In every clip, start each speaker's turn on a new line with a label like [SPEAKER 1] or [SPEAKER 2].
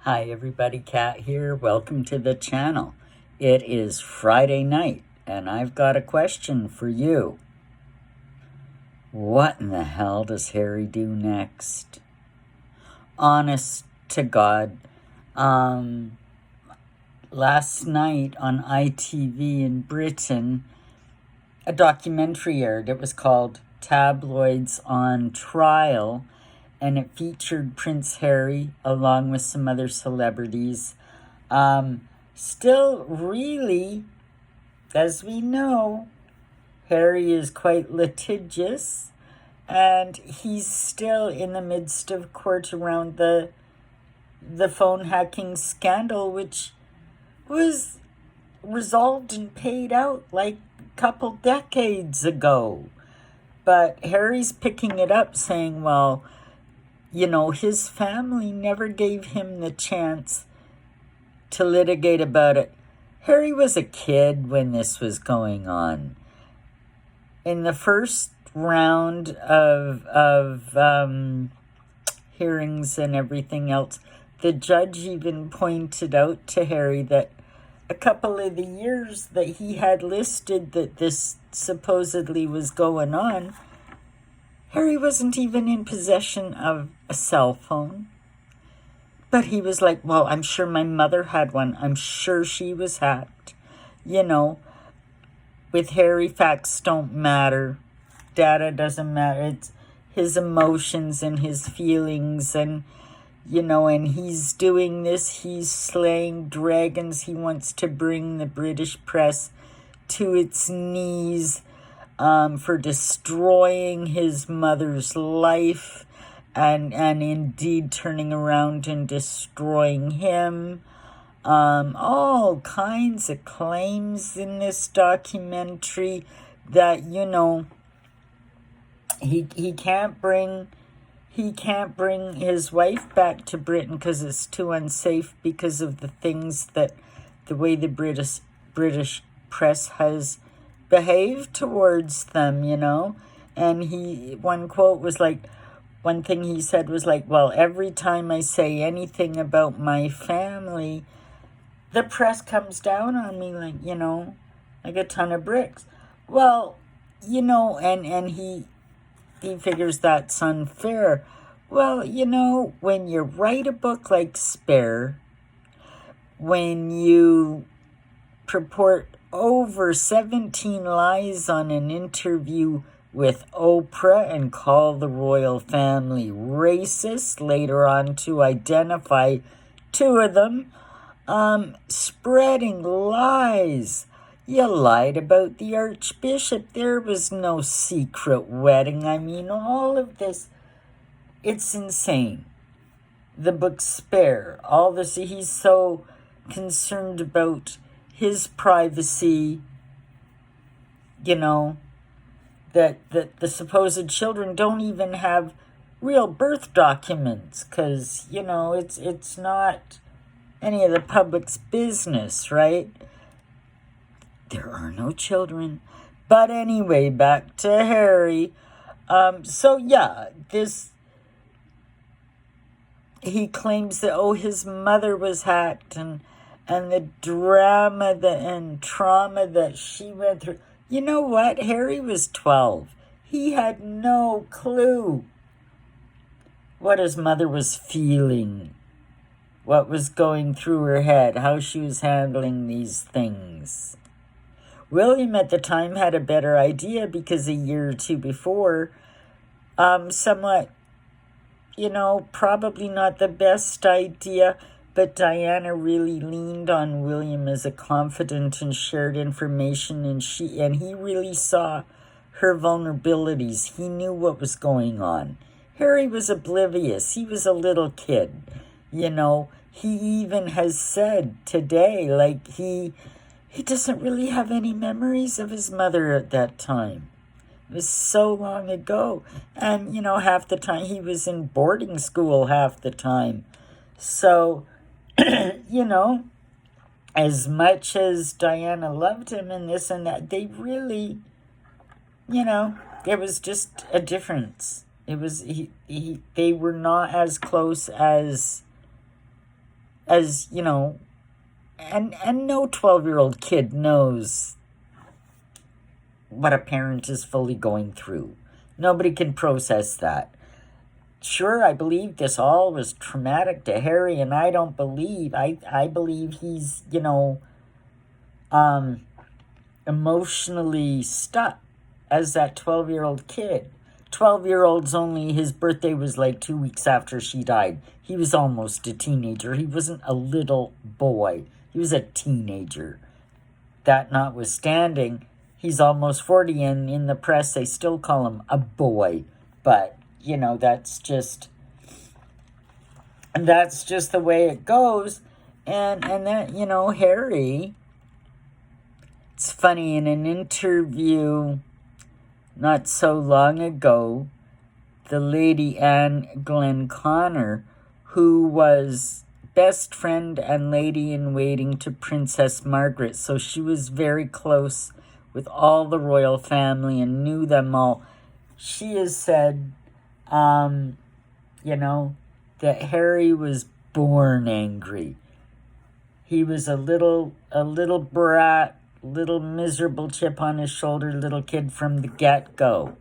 [SPEAKER 1] Hi everybody, Kat here. Welcome to the channel. It is Friday night and I've got a question for you. What in the hell does Harry do next? Honest to God, last night on ITV in Britain, a documentary aired. It was called Tabloids on Trial, and it featured Prince Harry along with some other celebrities. Still, really, as we know, Harry is quite litigious, and he's still in the midst of court around the phone hacking scandal, which was resolved and paid out like a couple decades ago. But Harry's picking it up, saying, well, you know, his family never gave him the chance to litigate about it. Harry was a kid when this was going on. In the first round of hearings and everything else, the judge even pointed out to Harry that a couple of the years that he had listed that this supposedly was going on, Harry wasn't even in possession of a cell phone. But he was like, well, I'm sure my mother had one. I'm sure she was hacked. You know, with Harry, facts don't matter. Data doesn't matter. It's his emotions and his feelings. And, you know, and he's doing this. He's slaying dragons. He wants to bring the British press to its knees for destroying his mother's life and indeed turning around and destroying him. All kinds of claims in this documentary that, you know, he can't bring his wife back to Britain because it's too unsafe because of the things that the way the British press has behaved towards them, you know. And one quote was like, one thing he said was like, well, every time I say anything about my family, the press comes down on me like, you know, like a ton of bricks. Well, you know, and he figures that's unfair. Well, you know, when you write a book like Spare, when you purport over 17 lies on an interview with Oprah and call the royal family racist, later on to identify two of them, spreading lies. You lied about the Archbishop. There was no secret wedding. I mean, all of this, it's insane. The book Spare, all this, he's so concerned about his privacy, you know, that the supposed children don't even have real birth documents because, you know, it's not any of the public's business, right? There are no children. But anyway, back to Harry. So yeah, he claims that, oh, his mother was hacked and the drama and trauma that she went through. You know what? Harry was 12. He had no clue what his mother was feeling, what was going through her head, how she was handling these things. William at the time had a better idea because a year or two before, somewhat, you know, probably not the best idea, but Diana really leaned on William as a confidant and shared information, and he really saw her vulnerabilities. He knew what was going on. Harry was oblivious. He was a little kid, you know. He even has said today, like, he doesn't really have any memories of his mother at that time. It was so long ago. And, you know, half the time he was in boarding school half the time. So, you know, as much as Diana loved him and this and that, they really, you know, there was just a difference. It was, they were not as close as as, you know, and no 12-year-old kid knows what a parent is fully going through. Nobody can process that. Sure, I believe this all was traumatic to Harry, and I don't believe, I believe he's, you know, emotionally stuck as that 12-year-old kid. 12-year-old's only, his birthday was like 2 weeks after she died. He was almost a teenager. He wasn't a little boy. He was a teenager. That notwithstanding, he's almost 40, and in the press they still call him a boy. But, you know, that's just the way it goes. And that, you know, Harry, it's funny, in an interview not so long ago, the lady Anne Glenconner, who was best friend and lady-in-waiting to Princess Margaret, so she was very close with all the royal family and knew them all, she has said, you know, that Harry was born angry. He was a little brat, little miserable chip on his shoulder little kid from the get-go,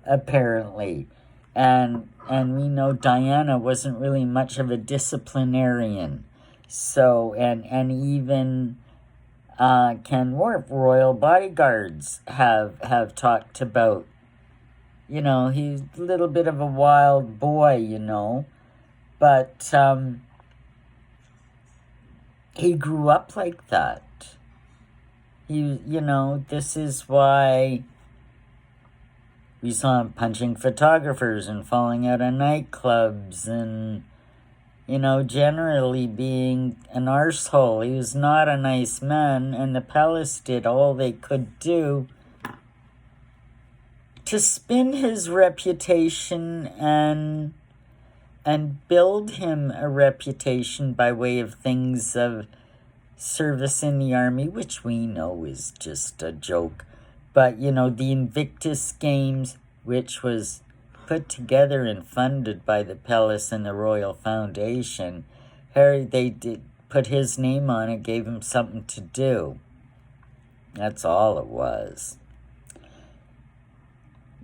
[SPEAKER 1] apparently. And we know Diana wasn't really much of a disciplinarian. So, and even Ken Wharf, royal bodyguards have talked about, you know, he's a little bit of a wild boy, you know. But he grew up like that. You know, this is why we saw him punching photographers and falling out of nightclubs and, you know, generally being an arsehole. He was not a nice man, and the palace did all they could do to spin his reputation and build him a reputation by way of things of service in the army, which we know is just a joke. But, you know, the Invictus Games, which was put together and funded by the Palace and the Royal Foundation, Harry, they did put his name on it, gave him something to do. That's all it was.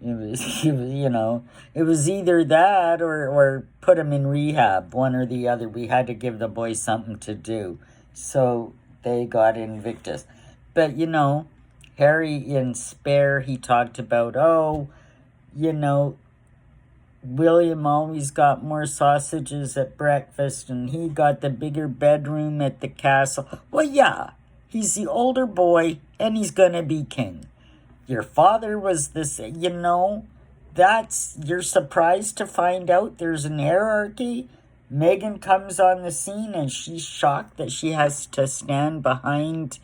[SPEAKER 1] It was, you know, it was either that or put him in rehab, one or the other. We had to give the boy something to do. So they got Invictus. But, you know, Harry in Spare, he talked about, oh, you know, William always got more sausages at breakfast, and he got the bigger bedroom at the castle. Well, yeah, he's the older boy, and he's going to be king. Your father was this, you know, you're surprised to find out there's an hierarchy. Meghan comes on the scene and she's shocked that she has to stand behind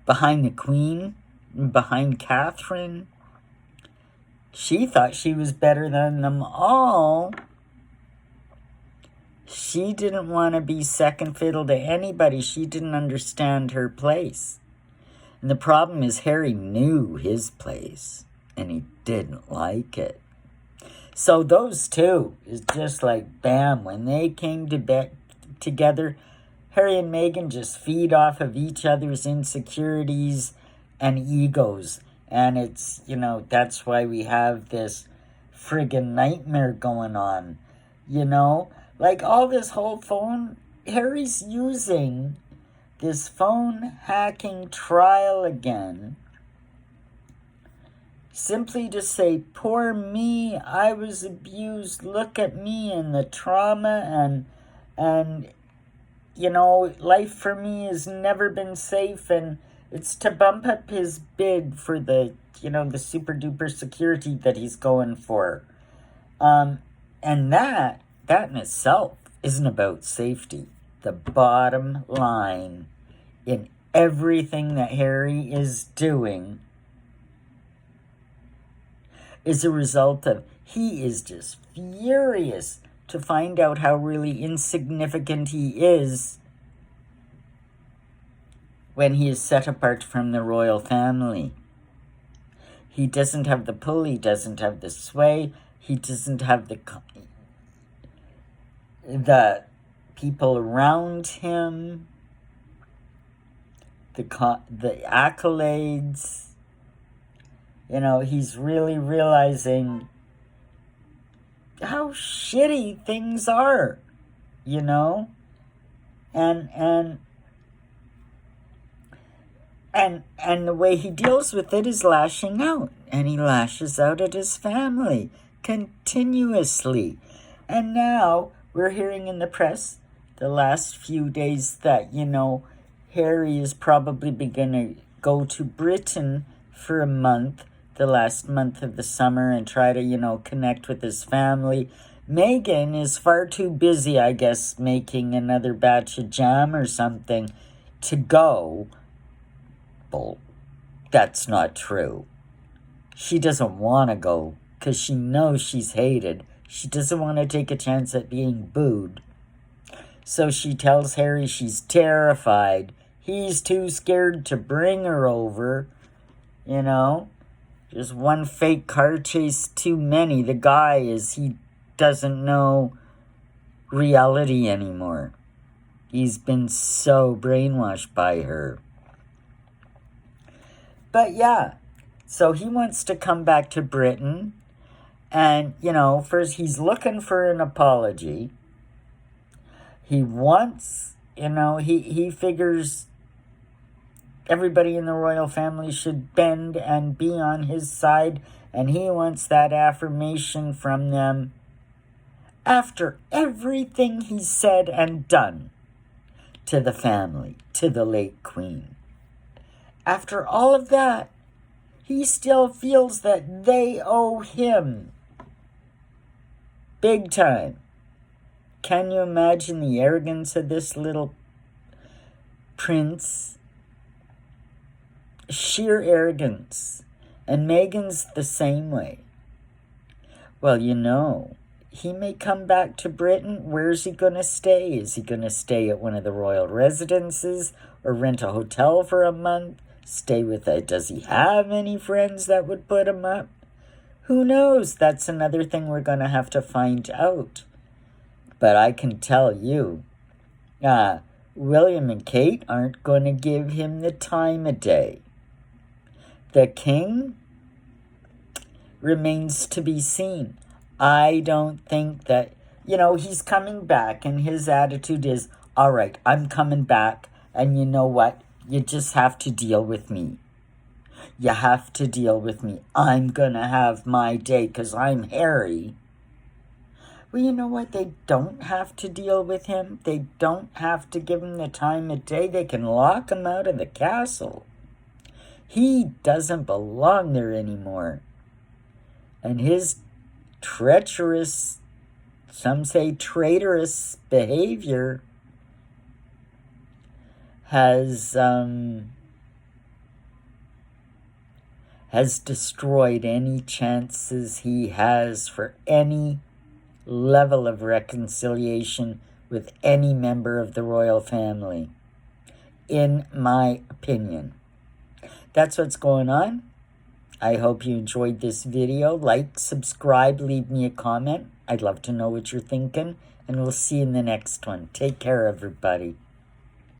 [SPEAKER 1] the Queen, behind Catherine. She thought she was better than them all. She didn't want to be second fiddle to anybody. She didn't understand her place. And the problem is Harry knew his place and he didn't like it. So those two is just like, bam, when they came together, Harry and Meghan just feed off of each other's insecurities and egos. And it's, you know, that's why we have this friggin' nightmare going on. You know, like all this whole phone, Harry's using this phone hacking trial again, simply to say, poor me, I was abused, look at me and the trauma, and you know, life for me has never been safe, and it's to bump up his bid for the, you know, the super duper security that he's going for. And that in itself isn't about safety. The bottom line in everything that Harry is doing is a result of, he is just furious to find out how really insignificant he is when he is set apart from the royal family. He doesn't have the pull, he doesn't have the sway, he doesn't have the people around him, the accolades. You know, he's really realizing how shitty things are, you know? And the way he deals with it is lashing out. And he lashes out at his family continuously. And now we're hearing in the press the last few days that, you know, Harry is probably going to go to Britain for a month, the last month of the summer, and try to, you know, connect with his family. Meghan is far too busy, I guess, making another batch of jam or something to go. Well, that's not true. She doesn't want to go because she knows she's hated. She doesn't want to take a chance at being booed. So she tells Harry she's terrified. He's too scared to bring her over, you know. Just one fake car chase too many. The guy he doesn't know reality anymore. He's been so brainwashed by her. But yeah, so he wants to come back to Britain. And, you know, first he's looking for an apology. He wants, you know, he figures everybody in the royal family should bend and be on his side. And he wants that affirmation from them after everything he said and done to the family, to the late Queen. After all of that, he still feels that they owe him. Big time. Can you imagine the arrogance of this little prince? Sheer arrogance. And Meghan's the same way. Well, you know, he may come back to Britain. Where's he going to stay? Is he going to stay at one of the royal residences or rent a hotel for a month? Stay with it. Does he have any friends that would put him up? Who knows? That's another thing we're going to have to find out. But I can tell you, William and Kate aren't going to give him the time of day. The king remains to be seen. I don't think that, you know, he's coming back and his attitude is, all right, I'm coming back, and you know what? You just have to deal with me. You have to deal with me. I'm going to have my day because I'm Harry. Well, you know what? They don't have to deal with him. They don't have to give him the time of day. They can lock him out of the castle. He doesn't belong there anymore. And his treacherous, some say traitorous behavior has destroyed any chances he has for any level of reconciliation with any member of the royal family, in my opinion. That's what's going on. I hope you enjoyed this video. Like, subscribe, leave me a comment. I'd love to know what you're thinking, and we'll see you in the next one. Take care, everybody.